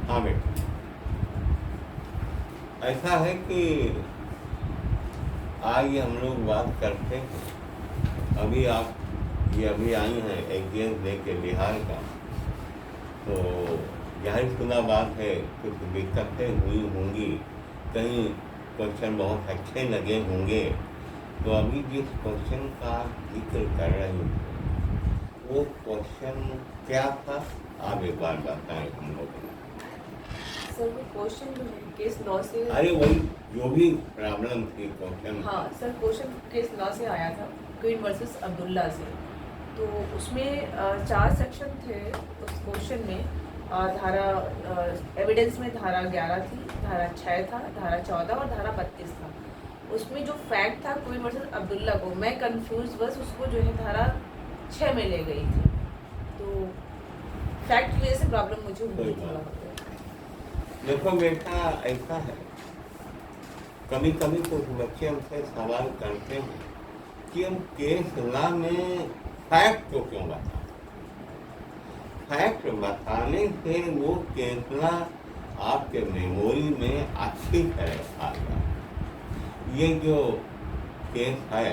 हाँ बेटा, ऐसा है कि आज हम लोग बात करते हैं। अभी आप ये अभी आई हैं एग्जाम दे के बिहार का, तो जाहिर शुदा बात है कुछ दिक्कतें हुई होंगी, कहीं क्वेश्चन बहुत अच्छे लगे होंगे। तो अभी जिस क्वेश्चन का जिक्र कर रहे थे वो क्वेश्चन क्या था, आप एक बार बताएं हम लोगों को। सर वो क्वेश्चन जो है केस 9 से, अरे वही जो भी प्रॉब्लम थी क्वेश्चन। हाँ सर क्वेश्चन केस 9 से आया था, क्वीन वर्सेस अब्दुल्ला से। तो उसमें 4 सेक्शन थे उस क्वेश्चन में। धारा एविडेंस में धारा 11 थी, धारा 6 था, धारा 14 और धारा 32 था। उसमें जो फैक्ट था क्वीन वर्सेस अब्दुल्ला को, मैं कंफ्यूज बस उसको जो है धारा 6 में ले गई थी। तो फैक्ट की वजह से प्रॉब्लम मुझे हुई थोड़ा। देखो बेटा, ऐसा है कभी कभी कुछ बच्चे हमसे सवाल करते हैं कि हम केस लॉ में फैक्ट को क्यों बताएं। फैक्ट बताने से वो केस लॉ आपके मेमोरी में अच्छी तरह आ जाए। ये जो केस है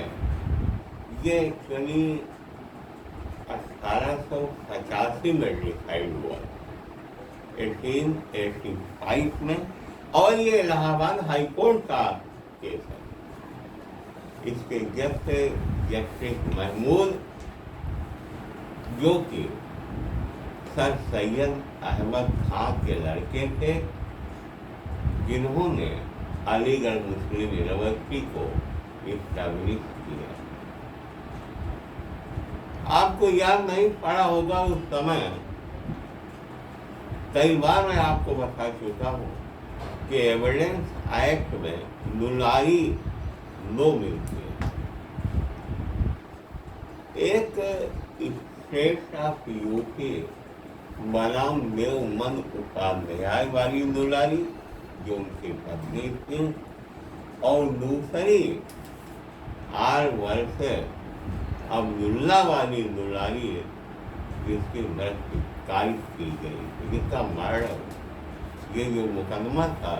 ये एक्चुअली 1885 में डिसाइड हुआ, 1885 में, और ये इलाहाबाद हाई कोर्ट का केस है। इसके जस्टिस महमूद, जो कि सर सैयद अहमद खान के लड़के थे, जिन्होंने अलीगढ़ मुस्लिम यूनिवर्सिटी को इस्टेब्लिश किया। आपको याद नहीं पड़ा होगा उस समय, कई बार मैं आपको बता चुका हूँ कि एविडेंस एक्ट में नुलारी नो मिलती है। एक स्टेट ऑफ यूपी बनाम देवमन उपाध्याय वाली नुलारी जो उनकी पत्नी थी, और दूसरी आर वर्सेस अब्दुल्ला वाली नुलारी जिसकी मृत्यु कायद की गई, जिसका मर्डर, ये जो मुकदमा था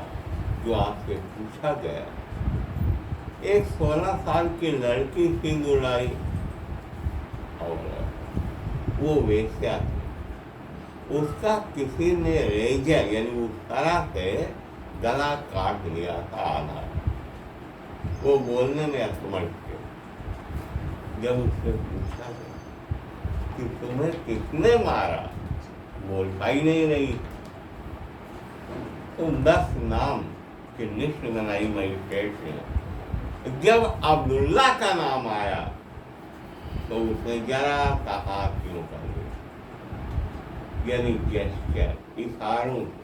जो आपसे पूछा गया, एक 16 साल की लड़की थी नुलाई, और वो वेश्या थी। उसका किसी ने रेजर यानी उस तरह से गला काट लिया था आधा। वो बोलने में असमर्थ थे। जब उससे पूछा गया कि तुम्हें किसने मारा, बोल पाई नहीं रही। तो 10 नाम की लिस्ट बनाई मजिस्ट्रेट ने। जब अब्दुल्ला का नाम आया तो उसने जरा कहा क्यों कर दिया, यानी जेस्चर, इशारों से।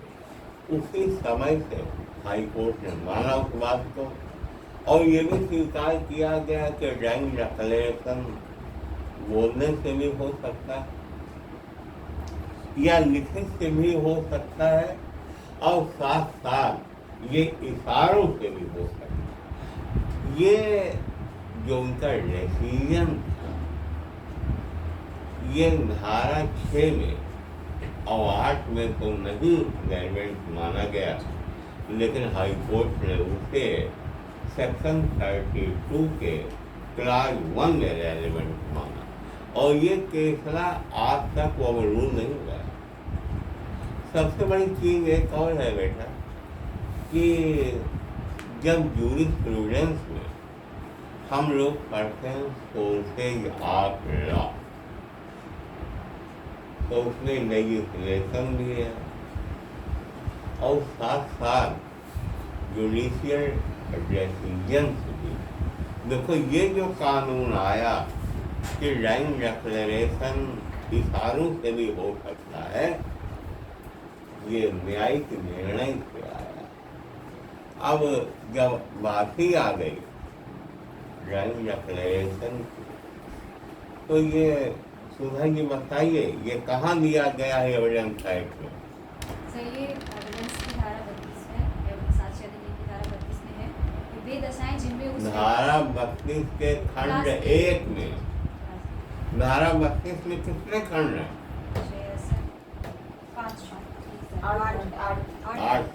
उसी समय से हाई कोर्ट ने माना उस बात को, और ये भी स्वीकार किया गया कि ड्राइंग डिक्लेरेशन बोलने से भी हो सकता है या लिखने से भी हो सकता है, और साथ साथ ये इशारों से भी हो सकता है। ये जो उनका डिसीजन था, ये धारा 6 में और 8 में तो नहीं रेलेवेंट माना गया, लेकिन हाई कोर्ट ने उसे सेक्शन 32 के क्लास 1 में रेलेवेंट माना, और ये फैसला आज तक ओवररूल नहीं हुआ है। सबसे बड़ी चीज एक और है बेटा कि जब जूरिस्प्रूडेंस में हम लोग पढ़ते हैं सोर्सेज ऑफ लॉ, तो उसमें लेजिस्लेशन भी है और साथ साथ जुडिशियल डिसीजंस भी। देखो ये जो कानून आया कि ड्राइंग डिक्लेरेशन इशारों से भी हो सकता है, ये न्यायिक निर्णय से आया। अब जब बात ही आ गई ड्राइंग डिक्लेरेशन की, तो ये सुधा जी बताइए ये कहाँ दिया गया है एविडेंस एक्ट में? सर ये एविडेंस की धारा 32 में, एविडेंस साक्ष्य अधिनियम की धारा 32 में है कि वे दशाएं जिनमें उस धारा 32 के खंड 1 में, धारा 32 में कितने खंड हैं? 5 8 खंड।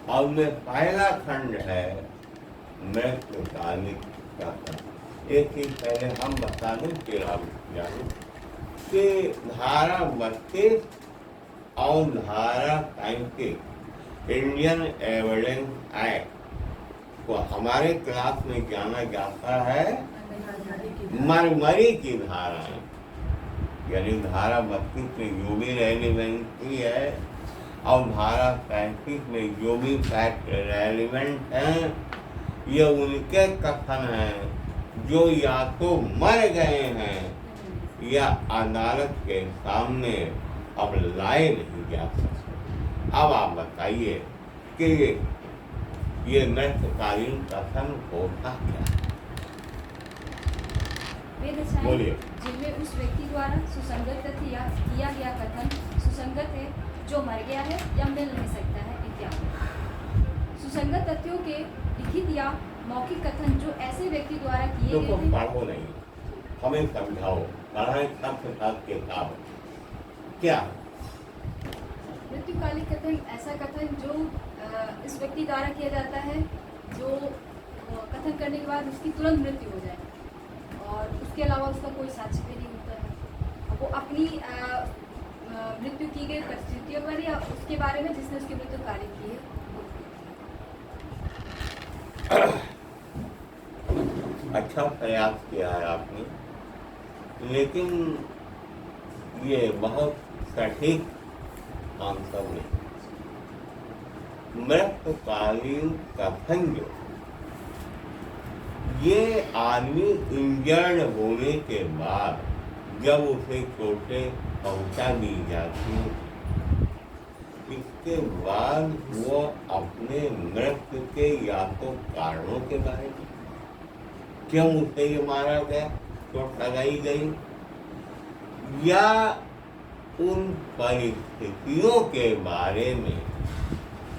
अब में पहला खंड है मृत्युकालिक कथन। एक चीज पहले हम बता दें फिर आप जानो कि धारा 32 और धारा 35 इंडियन एविडेंस एक्ट को हमारे क्लास में जाना जाता है मरमरी की धाराएं, यानी धारा 32 में जो भी रेलिवेंसी है और धारा 35 में जो भी फैक्ट रेलिवेंट है, ये उनके कथन हैं जो या तो मर गए हैं या अदालत के सामने अब लाए नहीं जा सकते। अब आप बताइए कि ये मृत्युकालीन कथन होता क्या है? वे दशाएं बोलिए। जिनमें उस व्यक्ति द्वारा सुसंगत तथ्य या किया गया कथन सुसंगत है जो मर गया है या मिल नहीं सकता है इत्यादि। सुसंगत तथ्यों के लिखित या मौखिक कथन जो ऐसे व्यक्ति द्वारा किए तो गए थे। पढ़ो नहीं, हमें समझाओ, पढ़ाई सबके साथ किताब क्या? मृत्युकालिक कथन ऐसा कथन जो इस व्यक्ति द्वारा किया जाता है जो कथन करने के बाद उसकी तुरंत मृत्यु हो जाए और उसके अलावा उसका कोई साक्ष्य भी नहीं होता है। वो अपनी मृत्यु की गई परिस्थितियों पर या उसके बारे में जिसने उसकी मृत्यु कार्य की है। अच्छा प्रयास किया है आपने, लेकिन ये बहुत सटीक आंसर नहीं। मृत्युकालीन कथन जो ये आदमी इंजर्ड होने के बाद जब उसे चोटें पहुंचा दी जाती, इसके बाद वो अपने मृत्यु के या तो कारणों के बारे में, क्यों उसे ये मारा गया, चोट लगाई गई, या उन परिस्थितियों के बारे में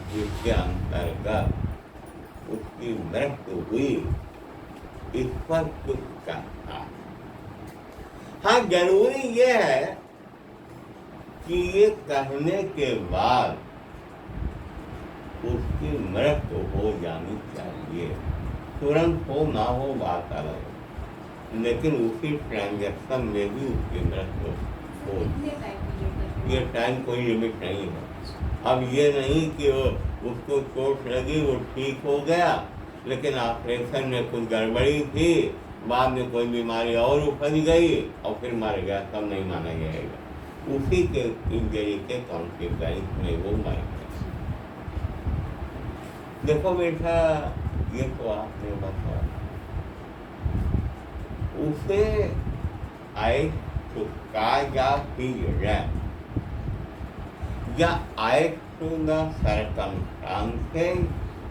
जिसके अंतर्गत उसकी मृत्यु हुई, इस पर कुछ कहता। हाँ, जरूरी ये है कि ये कहने के बाद उसकी मृत्यु हो जानी चाहिए। तुरंत हो ना हो बात अलग है, लेकिन उसी ट्रांजैक्शन में भी उसकी मृत्यु हो। ये टाइम कोई लिमिट नहीं है। अब ये नहीं कि उसको चोट लगी, वो ठीक हो गया, लेकिन ऑपरेशन में कुछ गड़बड़ी थी, बाद में कोई बीमारी और उफर गई और फिर मर गया, तब नहीं माना जाएगा। उसी के इंजरी के कॉन्सिक्वेंस में वो मर गया। देखो बेटा, ये तो आपने बताया, उसे आई चुका या आई to the circumstances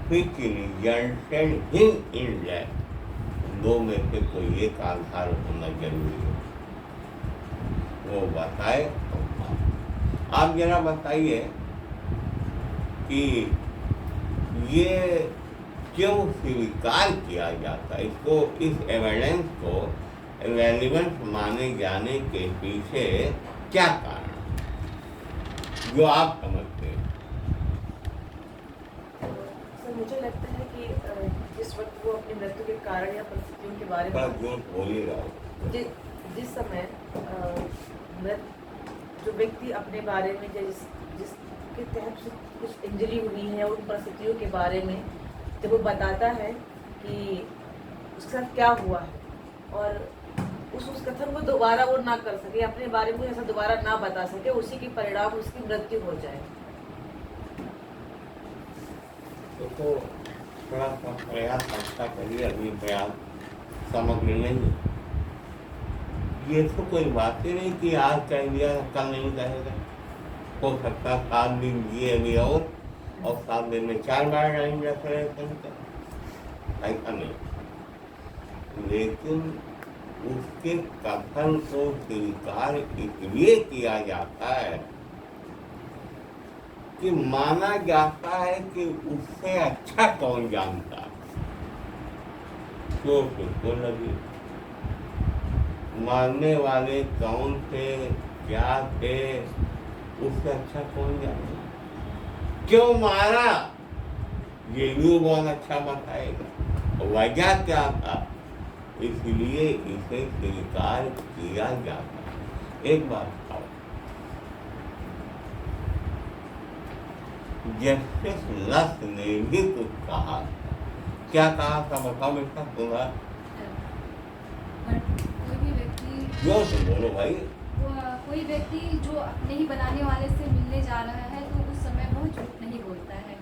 which resulted in death, दो में से कोई एक आधार होना जरूरी है, वो बताए। आप जरा बताइए कि ये क्यों स्वीकार किया जाता है, इसको, इस एविडेंस को रेलिवेंट माने जाने के पीछे क्या कारण जो आप समझते हैं? मुझे लगता है कि जिस वक्त वो अपनी मृत्यु के कारण या परिस्थितियों के बारे में जिस समय जो व्यक्ति अपने बारे में जिसके तहत कुछ इंजरी हुई है, उन परिस्थितियों के बारे में जब वो बताता है कि उसके साथ क्या हुआ है और उस कथन को दोबारा वो ना कर सके, अपने बारे में ऐसा दोबारा ना बता सके, उसी के परिणाम उसकी मृत्यु हो जाए। तो थोड़ा सा प्रयास अच्छा करिए, अभी प्रयास समग्र नहीं। ये तो कोई बात ही नहीं कि आज कह दिया कल नहीं कहेगा। हो सकता 7 दिन जिए अभी और 7 दिन में 4 बार टाइम रख रहे ऐसा नहीं, लेकिन उसके कथन को स्वीकार इसलिए किया जाता है कि माना जाता है कि उससे अच्छा कौन जानता है, चोट उसको लगी, मारने वाले कौन थे, क्या थे, उससे अच्छा कौन जानता। क्यों मारा, ये भी वो बहुत अच्छा बताएगा। वजह क्या था, इसलिए इसे स्वीकार किया जाता है। एक बात आओ, जस्टिस लस ने भी कुछ कहा था। क्या कहा था बताओ बेटा, सुना? कोई भी व्यक्ति जोर से बोलो भाई। कोई व्यक्ति जो अपने ही बनाने वाले से मिलने जा रहा है तो उस समय वो झूठ नहीं बोलता है।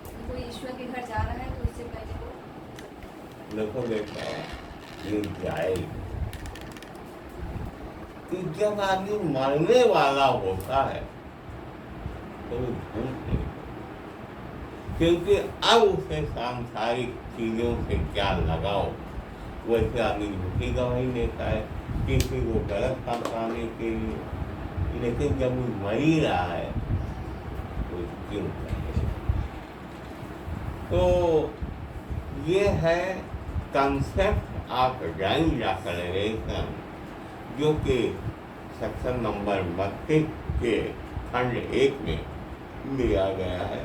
तो कोई ईश्वर के घर जा रहा है तो उससे पहले वो देखो बेटा, ये जाए कि जब आदमी मरने वाला होता है तो वो झूठ नहीं, क्योंकि अब उसे सांसारिक चीजों से क्या लगाओ। वैसे आदमी झूठी गवाही देता है किसी को गलत काम पाने के लिए, लेकिन जब वो मर ही रहा है तो क्यों कहे? तो ये है कंसेप्ट ऑफ राइट डिक्लेरेशन, जो कि सेक्शन नंबर 32 के खंड 1 में लिया गया है,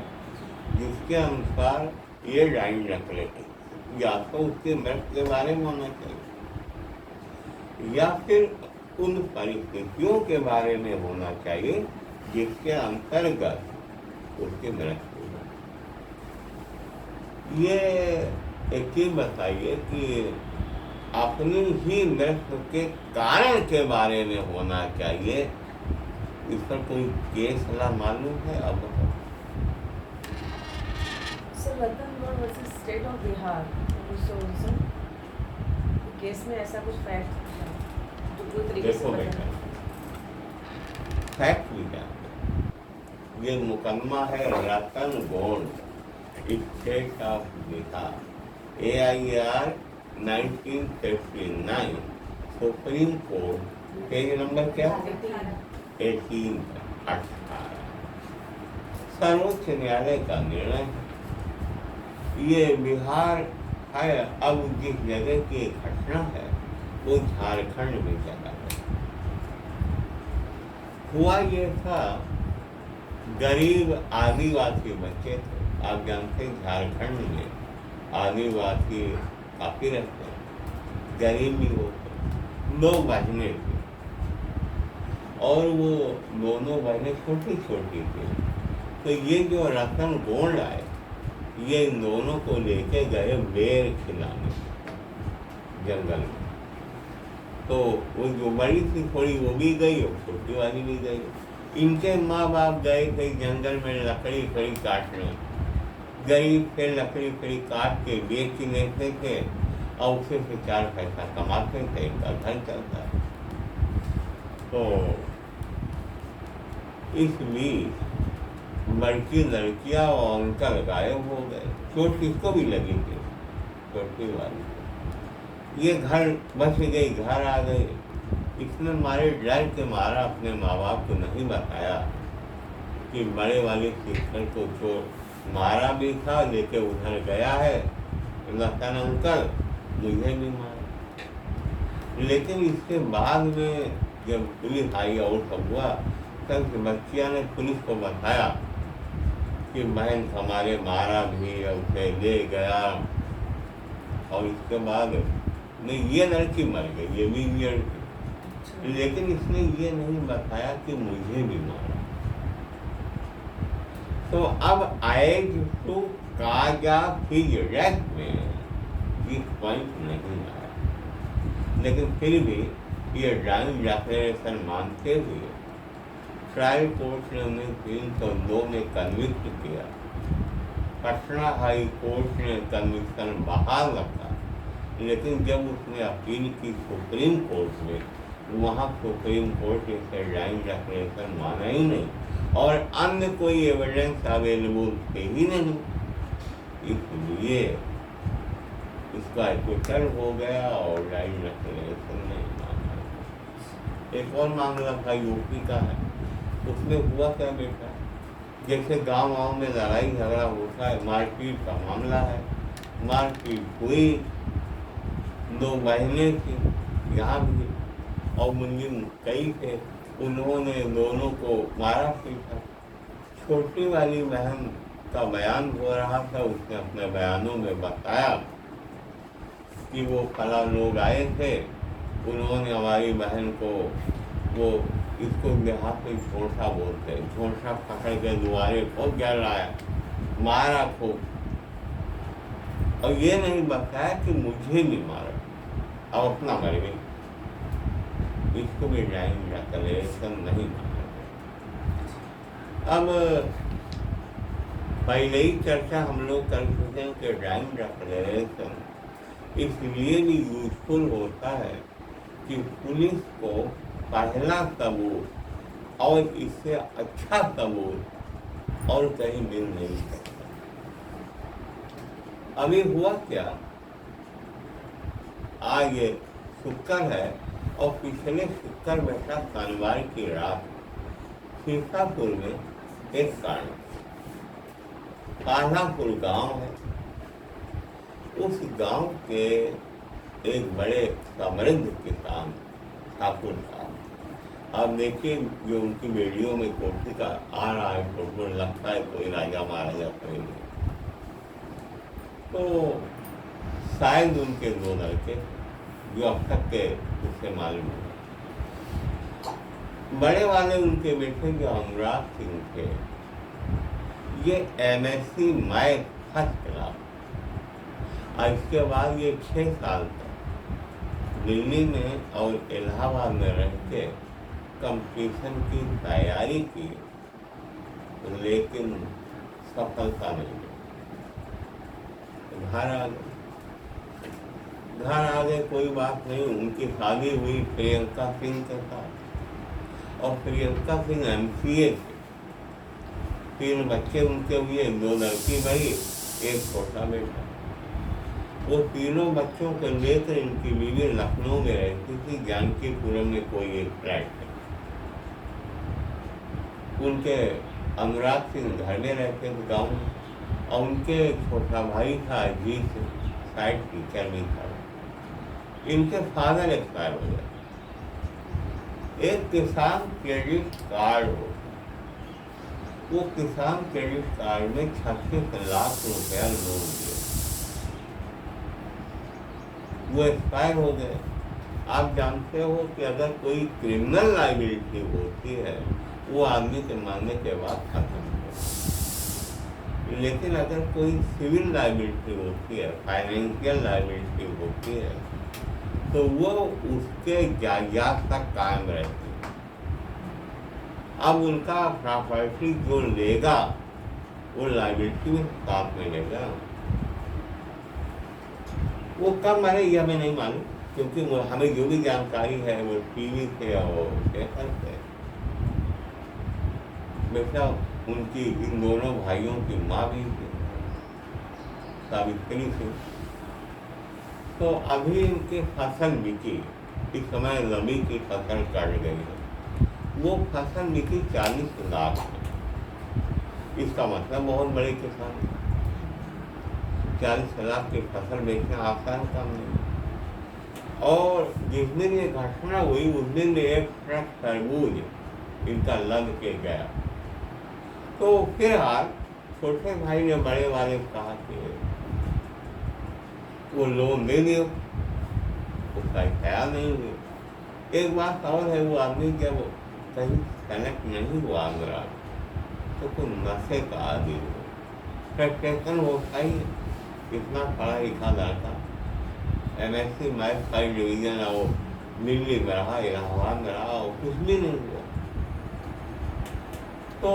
जिसके अनुसार ये राइट डिक्लेरेशन या तो उसके मृत्यु के बारे में होना चाहिए या फिर उन परिस्थितियों के बारे में होना चाहिए जिसके अंतर्गत उसकी मृत्यु हो। ये एक चीज बताइए कि अपनी ही मृत्यु के कारण के बारे में होना चाहिए, इस पर कोई केस मालूम है? अब sir Ratan versus state of Bihar 1919 case में ऐसा कुछ फैक्ट है जो पूरी तरीके से देखो बेटा, फैक्ट भी क्या, ये मुकदमा है Ratan gold state of Bihar, AIR 1959, supreme court, page number क्या? 1818, सर्वोच्च न्यायालय का निर्णय है। ये बिहार है, अब जिस जगह की घटना है वो झारखंड में चला है। हुआ ये था, गरीब आदिवासी बच्चे थे। आप जानते हैं झारखंड में आदिवासी काफी रहते हैं, गरीब भी होते, 2 बहनें थी और वो दोनों बहनें छोटी छोटी थी। तो ये जो रतन गोल्ड आए, ये इन दोनों को लेके गए बेर खिलाने जंगल में। तो वो जो बड़ी थी थोड़ी वो भी गई और छोटी वाली भी गई। इनके माँ बाप गए थे जंगल में लकड़ी खड़ी काटने, गरीब से लकड़ी खड़ी काट के बेच लेते थे और उससे 4 पैसा कमाते थे, इनका घर चलता। तो इस बीच बड़की लड़कियां और अंकल गायब हो गए। चोट किसको भी लगी थी, छोटी वाली। ये घर बच गई, घर आ गई। इसने मारे डर के मारा अपने माँ बाप को नहीं बताया कि बड़े वाले सिस्टर को चोट मारा भी था, लेके उधर गया है रतन अंकल, मुझे भी मारा। लेकिन इसके बाद में जब पुलिस आई और सब हुआ, तब बच्चिया ने पुलिस को बताया कि बहन हमारे मारा भी, उसे ले गया। और इसके बाद नहीं, ये लड़की मर गई, ये भी लड़की, लेकिन इसने ये नहीं बताया कि मुझे भी मारा। तो अब एज टू काजा फिजरेट में ये पॉइंट नहीं आया, लेकिन फिर भी ये राइट डिक्लेरेशन मानते हुए ट्रायल कोर्ट ने उन्हें 302 में कन्विक्ट किया। पटना हाई कोर्ट ने कन्विक्शन बहाल रखा, लेकिन जब उसने अपील की सुप्रीम कोर्ट में, वहाँ सुप्रीम कोर्ट इसे राइट डिक्लेरेशन माना ही नहीं और अन्य कोई एविडेंस अवेलेबल थे ही नहीं, इसलिए इसका एक्विटल हो गया और राइट डिक्लेरेशन नहीं माना। एक और मामला था यूपी का है, उसमें हुआ क्या बेटा, जैसे गांव में लड़ाई झगड़ा होता है, मारपीट का मामला है, मारपीट हुई, 2 बहनें थी यहाँ भी और मुंजिम कई थे, उन्होंने दोनों को मारा पीटा, छोटी वाली बहन का बयान हो रहा था, उसने अपने बयानों में बताया कि वो फला लोग आए थे, उन्होंने हमारी बहन को, वो इसको देहात में झोंसा बोलते हैं, झोंसा पकड़ के दुआरे खूब गिर लाया, मारा खूब, और ये नहीं बताया कि मुझे भी मारा, अब अपना मर गई। इसको भी ड्राइंग रेकलेशन नहीं माना। अब पहले ही चर्चा हम लोग कर चुके हैं कि ड्राइंग रेकलेशन इसलिए भी यूजफुल होता है कि पुलिस को पहला सबूत और इससे अच्छा सबूत और कहीं मिल नहीं सकता। अभी हुआ क्या, आज शुक्र है और पिछले शुक्र बैठा शनिवार की रात सीतापुर में एक कारण, कान्हापुर गांव है, उस गांव के एक बड़े समृद्ध किसान ठाकुर साहब, आप देखिए जो उनकी वीडियो में कोठी का आ रहा है फोटो, लगता है कोई राजा महाराजा करेंगे, तो शायद उनके दो लड़के जो अब तक के उससे मालूम है, बड़े वाले उनके बेटे जो अनुराग सिंह थे, ये MSc मैथ फर्स्ट क्लास, और इसके बाद ये 6 साल तक दिल्ली में और इलाहाबाद में रह के कंपटीशन की तैयारी की, लेकिन सफलता नहीं मिली। घर आ गए कोई बात नहीं, उनकी शादी हुई प्रियंका सिंह के साथ, और प्रियंका सिंह MCA थे, 3 बच्चे उनके हुए, 2 लड़की भाई, 1 छोटा बेटा। वो तीनों बच्चों को लेकर इनकी बीवी लखनऊ में रहती थी, जानकीपुरम में कोई एक फ्लैट है, उनके अनुराग सिंह घर में रहते थे गाँव में, और उनके छोटा भाई था अजीत, साइड टीचर भी था। इनके फादर एक्सपायर हो गए। एक किसान क्रेडिट कार्ड हो, वो किसान क्रेडिट कार्ड में 36 लाख रुपया लोन दिए, वो एक्सपायर हो गए। आप जानते हो कि अगर कोई क्रिमिनल लाइबिलिटी होती है वो आदमी के मरने के बाद खत्म हो जाती है, लेकिन अगर कोई सिविल लाइबिलिटी होती है, फाइनेंशियल लाइबिलिटी होती है, तो वो उसके जायदाद तक कायम रहती है। अब उनका प्रॉपर्टी जो लेगा वो लाइबिलिटी में साथ में लेगा। वो कब मरे ये हमें नहीं मालूम, क्योंकि वो हमें जो भी जानकारी है वो टीवी से और पेपर से। बेटा उनकी इन दोनों भाइयों की माँ भी थी, सावित्री थी। तो अभी इनकी फसल बिकी, इस समय रबी की फसल काट गई है, वो फसल बिकी 40 लाख में। इसका मतलब बहुत बड़े किसान, 40 लाख की फसल बेचना आसान काम नहीं। और जिस दिन ये घटना हुई उस दिन एक ट्रक तरबूज इनका लग के गया। तो फिलहाल छोटे भाई ने बड़े वाले को कहा कि वो लोन दे दियो, उसका ख्याल नहीं हुआ। एक बात और है, वो आदमी जब कहीं कनेक्ट नहीं हुआ मेरा तो कोई नशे का आदि हो, फ्रस्ट्रेशन होता ही। इतना पढ़ा लिखा लड़का, MSc मैथ का डिवीजन, और दिल्ली में रहा, इलाहाबाद में रहा, और कुछ भी नहीं हुआ, तो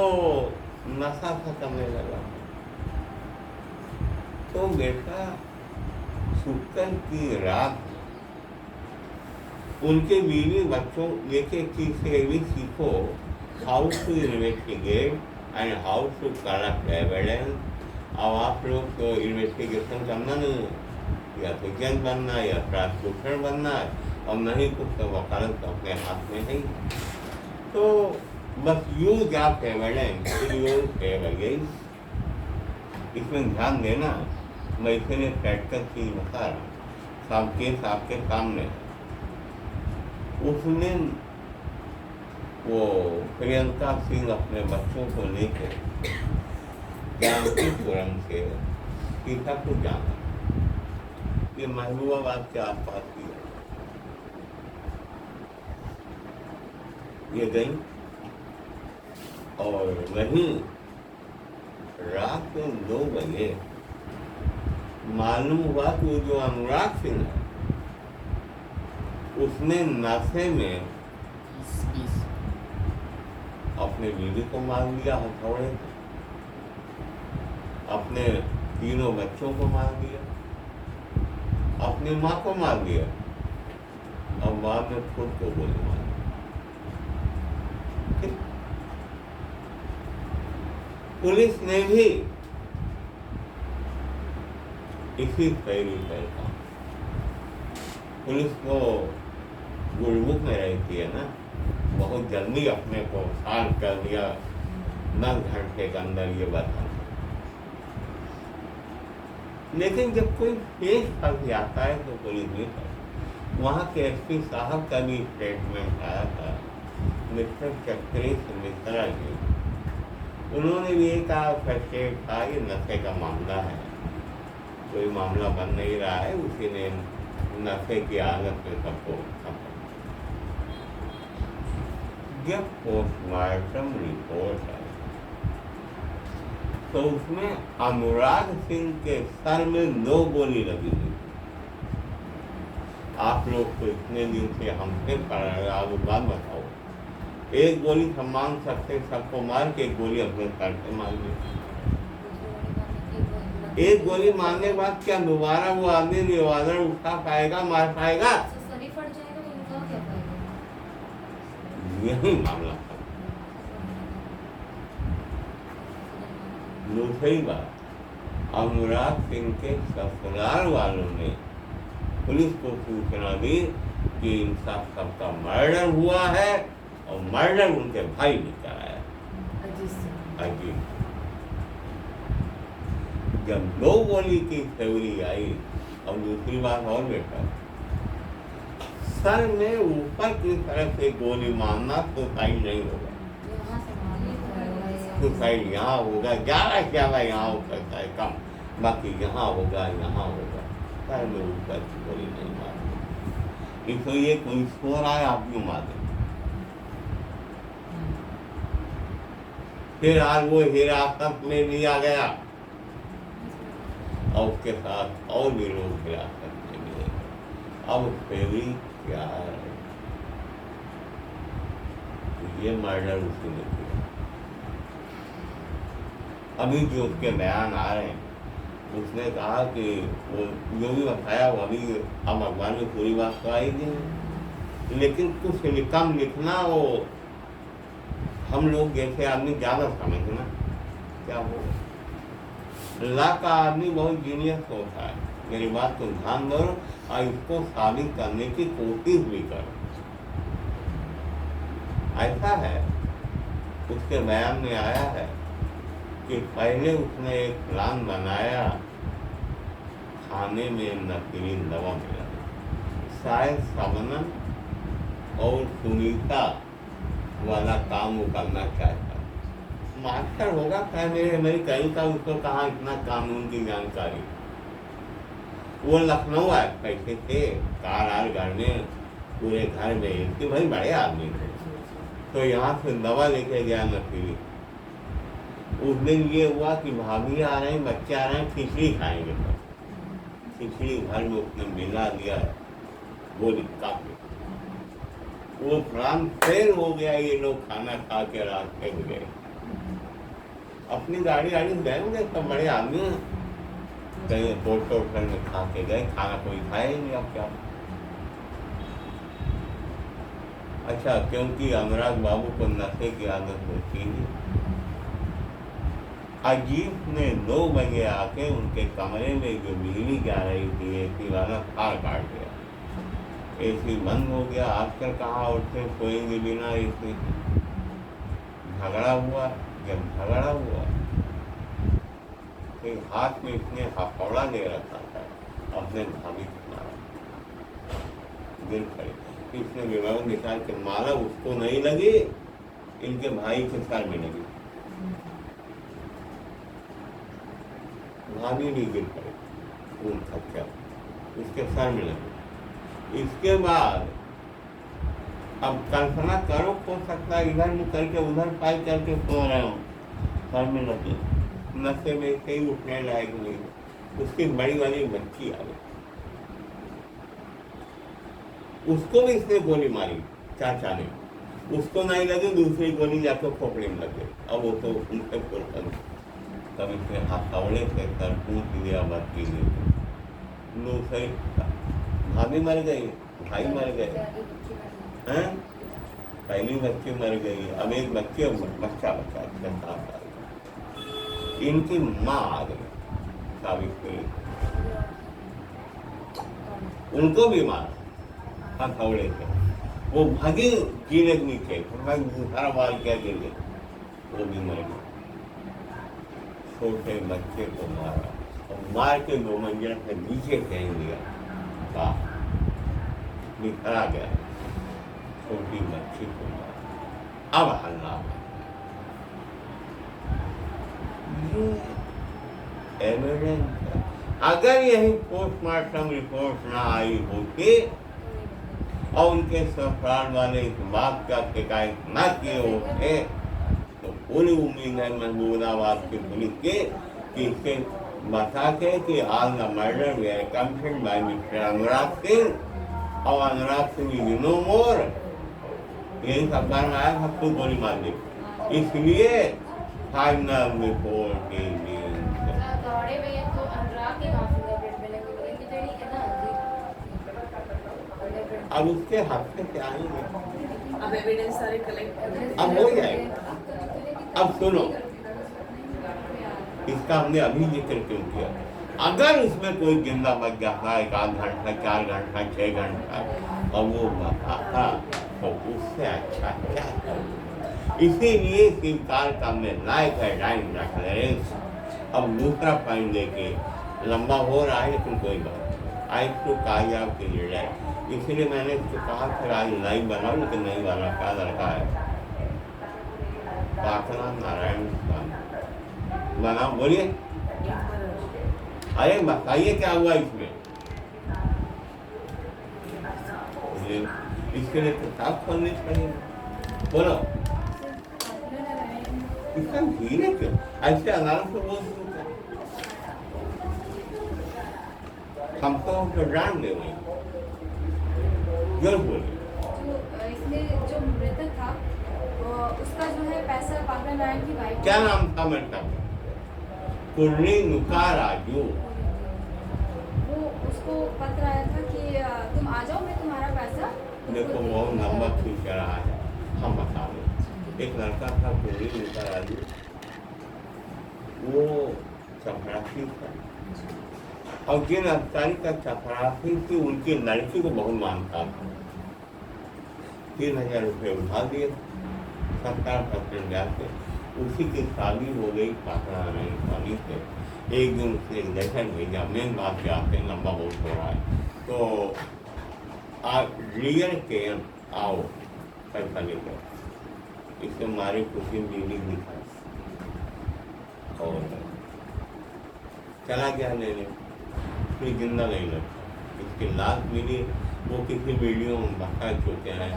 नशा सा करने लगा। तो बेटा शुक्र की रात उनके बीवी बच्चों एक चीज से भी सीखो, how to investigate and how to collect evidence. अब आप लोग तो इन्वेस्टिगेशन करना नहीं है, या तो जज बनना है या प्रोसिक्यूटर बनना है, और नहीं कुछ तो वकालत अपने हाथ में नहीं। तो बस use of evidence, use evidence, इसमें ध्यान देना। मैं इसलिए प्रैक्टिकल चीज बता रहा हूँ, केस आपके सामने। उस दिन वो प्रियंका सिंह अपने बच्चों को लेकर जानकीपुरम से सीतापुर जाना, ये महबूबाबाद के आसपास की है। ये गई और वहीं रात को 2 बजे मालूम हुआ कि वो जो अनुराग सिंह है उसने नशे में अपने बीवी को मार दिया हथौड़े से, अपने 3 बच्चों को मार दिया, अपनी माँ को मार दिया और बाद में खुद को गोली मार दी। पुलिस ने भी इसी तरीके का, पुलिस को गुड़बुक में रहती है ना, बहुत जल्दी अपने को शांत कर दिया 9 घंटे के अंदर ये बता। लेकिन जब कोई केस फंस जाता है तो पुलिस नहीं करती। वहाँ के एसपी साहब का भी स्टेटमेंट आया था, मिस्टर चक्रेश मिश्रा जी, उन्होंने भी ये कहा फर्स्ट था ये नशे का मामला है, कोई मामला बन नहीं रहा है, उसी ने नशे की आदत में सबको खत्म। जब पोस्टमार्टम रिपोर्ट है तो उसमें अनुराग सिंह के सर में 2 गोली लगी हुई। आप लोग तो इतने दिन से हमसे पढ़ रहे, आप बात बताओ, एक गोली हम मांग सकते, सबको मार के एक गोली अपने सर से मार दी। एक गोली मारने के बाद क्या दोबारा वो आदमी रिवॉल्वर उठा पाएगा, मार पाएगा? यही मामला था। दूसरी बात, अनुराग सिंह के ससुराल वालों ने पुलिस को सूचना दी कि इनका सबका मर्डर हुआ है और मर्डर उनके भाई ने कराया। अजीब। जब 2 गोली की थ्योरी आई, और दूसरी बात और बेटा, सर में ऊपर की तरफ से गोली मारना सुसाइड नहीं होगा, सुसाइड यहाँ होगा, ज्यादा यहाँ हो सकता है कम, बाकी यहाँ होगा, सर में ऊपर की गोली नहीं मारना। इसलिए कोई सो रहा है, आप क्यों मारे? फिर आज वो हिरासत में लिया गया और उसके साथ और भी लोग हिरासत में लिए। अब फेरी क्या है, ये मर्डर उसने किया। अभी जो उसके बयान आ रहे हैं, उसने कहा कि वो जो भी बताया वो अभी अब भगवान में पूरी बात तो आएगी, लेकिन कुछ कम लिखना, वो हम लोग जैसे आदमी ज़्यादा समझना क्या हो। ला का आदमी बहुत जीनियस होता है, मेरी बात को ध्यान दो और इसको साबित करने की कोशिश भी करो। ऐसा है, उसके बयान में आया है कि पहले उसने एक प्लान बनाया, खाने में नकली दवा मिला, शायद सबनम और सुनीता वाला काम वो करना चाहता। मास्टर होगा क्या मेरी कहीं का, उसको कहाँ इतना कानून की जानकारी। वो लखनऊ आए पैसे थे, कार घर में, पूरे घर में कि भाई बड़े आदमी थे, तो यहाँ से दवा लेके गया नकली। उस दिन ये हुआ कि भाभी आ रहे हैं, बच्चे आ रहे हैं, खिचड़ी खाएंगे, तो खिचड़ी घर में उसने मिला दिया, गोली काफी। वो प्लान फेल हो गया, ये लोग खाना खा के रात फेंक गए, अपनी गाड़ी गए होंगे, सब बड़े आदमी हैं, कहीं होटल में खा के गए, खाना कोई खाए नहीं। अब क्या, अच्छा, क्योंकि अनुराग बाबू को नशे की आदत होती है, अजीत ने 2 बजे आके उनके कमरे में जो बिजली जा रही थी, एसी वाला तार काट दिया, एसी बंद हो गया। आजकल कहाँ उठते सोएंगे बिना एसी। झगड़ा हुआ, जब झगड़ा हुआ फिर हाथ में इसने हथौड़ा ले रखा था, अपने भाभी को मारा, गिर पड़े। इसने विवाह निकाल के मारा, उसको नहीं लगी इनके भाई के सर में लगी, भाभी नहीं गिर पड़े, खून खच्चा उसके सर में लगी। इसके बाद अब कल्पना करो, हो सकता है इधर में करके उधर पाई करके सो रहे हो, सर में लगे, नशे में कहीं उठने लायक नहीं, उसकी बड़ी वाली बच्ची आ गई, उसको भी इसने गोली मारी चाचा ने, उसको नहीं लगी, दूसरी गोली जाकर खोपड़ी में लगे। अब वो तो उनसे कभी से हथौड़े से सर पूछ दिया, बच्ची ने दूसरी भाभी मर गई, भाई मर गए हैं, पहली बच्ची मर गई, अब एक बच्चा बच्चा 6 साल का। इनकी माँ आ गई सावित्री, उनको भी मारा हथौड़े से, वो भागी गिरे नीचे, दूसरा बाल क्या गिर गए, वो भी मर गए। छोटे बच्चे को मारा और मार के 2 मंजिल से नीचे फेंक दिया, बिखरा गया, छोटी बच्ची को मारा। अब हल्ला एविडेंस है। अगर यही पोस्टमार्टम रिपोर्ट ना आई होती और उनके ससुराल वाले इस बात का शिकायत न किए होते तो पूरी उम्मीद है महमूदाबाद की पुलिस के कि इसके बता के कि आज the murder were committed by mister Anurag Singh और Anurag Singh is no more, यही सब कारण आया, सबको गोली मार दी। इसलिए फाइनल रिपोर्ट अब उसके हफ्ते से आएंगे, अब एविडेंस सारे कलेक्ट अब हो जाएगा। अब सुनो, इसका हमने अभी जिक्र क्यों किया, अगर उसमें कोई जिंदा बच जाता 1 आध घंटा 4 घंटा 6 घंटा और वो बताता तो उससे अच्छा क्या करूँ। इसीलिए स्वीकार करने लायक है टाइम रख ले। अब दूसरा पॉइंट देके लंबा हो रहा है लेकिन कोई बात आज तो कामयाब के लिए है, इसलिए मैंने इसको कहा फिर आज लाइव बनाओ, लेकिन नहीं बना, क्या लड़का है पाकना नारायण बनाओ, बोलिए। अरे बताइए क्या हुआ इसमें, इसके लिए किताब खोलनी पड़ेगी, बोलो। इसका धीरे क्यों ऐसे आराम से बोल सकते, हमको तो जान दे वही बोलिए। इसमें जो मृतक था उसका जो है पैसा पागल नारायण की वाइफ, क्या नाम था मृतक? कुर्नी नुका राजू। वो उसको पत्र आया था कि तुम आ जाओ, मैं तुम्हारा पैसा। देखो वो नंबर खींच रहा है, हम बता दें। एक लड़का था कुर्नी नुका राजू, वो चपरासी था और जिन अधिकारी का चपरासी थी उनकी लड़की को बहुत मानता था। 3000 रुपये उठा दिए 70% जाके, उसी की शादी हो गई पाकड़ा नहीं शादी से। एक दिन उसने लेटर भेजा, मेन बात पे आते लंबा बहुत हो रहा है, तो आप रियल के आओ पैसा लेकर, इससे हमारी खुशी मिली दिखा और चला गया लेने, फिर जिंदा नहीं लगता। इसकी लाश मिली, वो किसी वीडियो में बता चुके हैं,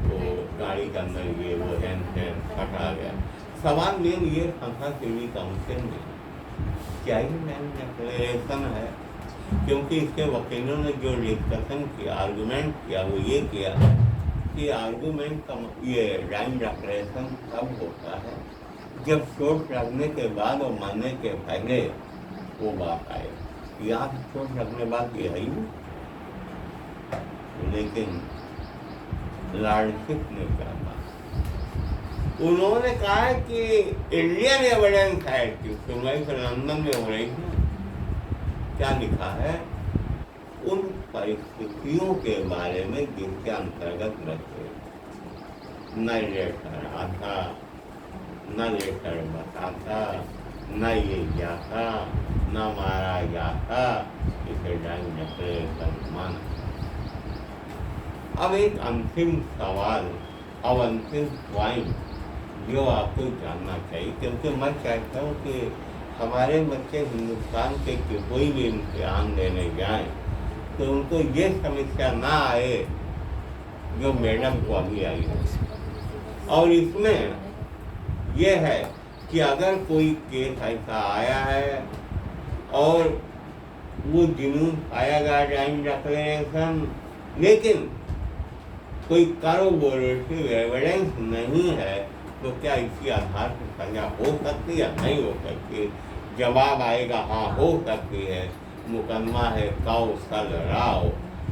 वो गाड़ी के अंदर ये वो हैंड पकड़ा गया। सवाल मेन ये फंसा सिविल काउंसिल में क्या ही मैन डिक्लेरेशन है, क्योंकि इसके वकीलों ने जो डिस्कशन किया, आर्गूमेंट किया, वो ये किया कि आर्गूमेंट का ये टाइम डिक्लेरेशन तब होता है जब चोट लगने के बाद और मरने के पहले वो बात आए, या चोट लगने बाद ये है ही। लेकिन लॉर्डशिप ने क्या कहा, उन्होंने कहा कि इंडियन एविडेंस है कि सुनवाई फिर लंदन में हो रही है, क्या लिखा है, उन परिस्थितियों के बारे में जिसके अंतर्गत रखे न लेटर आता, न लेटर बताता, न ये जाता, न मारा जाता, इसे डाइंग डिक्लेरेशन माना। अब एक अंतिम सवाल और अंतिम पॉइंट जो आपको जानना चाहिए, क्योंकि मैं चाहता हूँ कि हमारे बच्चे हिंदुस्तान के कोई भी इम्तिहान देने जाएं तो उनको ये समस्या ना आए जो मैडम को अभी आई है। और इसमें यह है कि अगर कोई केस ऐसा आया है और वो जुनून पाया गया ज्वाइंट डिक्लेरेशन, लेकिन कोई कॉरोबोरेटिव एविडेंस नहीं है, तो क्या इसके आधार पर सजा हो सकती है? नहीं हो सकती। जवाब आएगा हाँ हो सकती है। मुकदमा है कौशल राव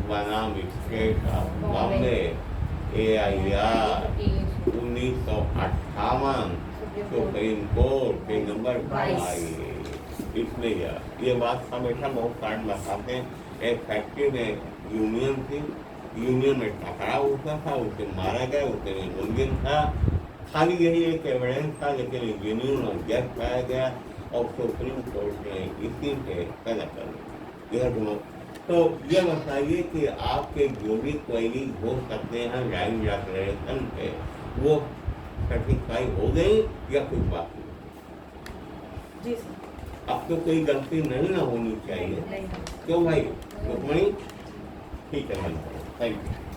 बनाम state of Bombay, AIR 1958, supreme court के नंबर 22। इसमें ये बात हमेशा बहुत कारण बताते हैं। एक फैक्ट्री में यूनियन थी, यूनियन में टकराव होता था, उसे मारा गया, उसे यूनियन था, खाली यही एक एविडेंस था, लेकिन यूनियन और जज पाया गया और सुप्रीम कोर्ट ने इसी पे सजा कर दी। तो ये बताइए कि आपके जो भी क्वेरी हो सकते हैं ज्वाइंट डिक्लेरेशन पे, वो सेटिस्फाई हो गई या कुछ बाकी? जी सर। अब तो कोई गलती नहीं ना होनी चाहिए। नहीं। क्यों भाई रुक्मणी? ठीक है, थैंक यू।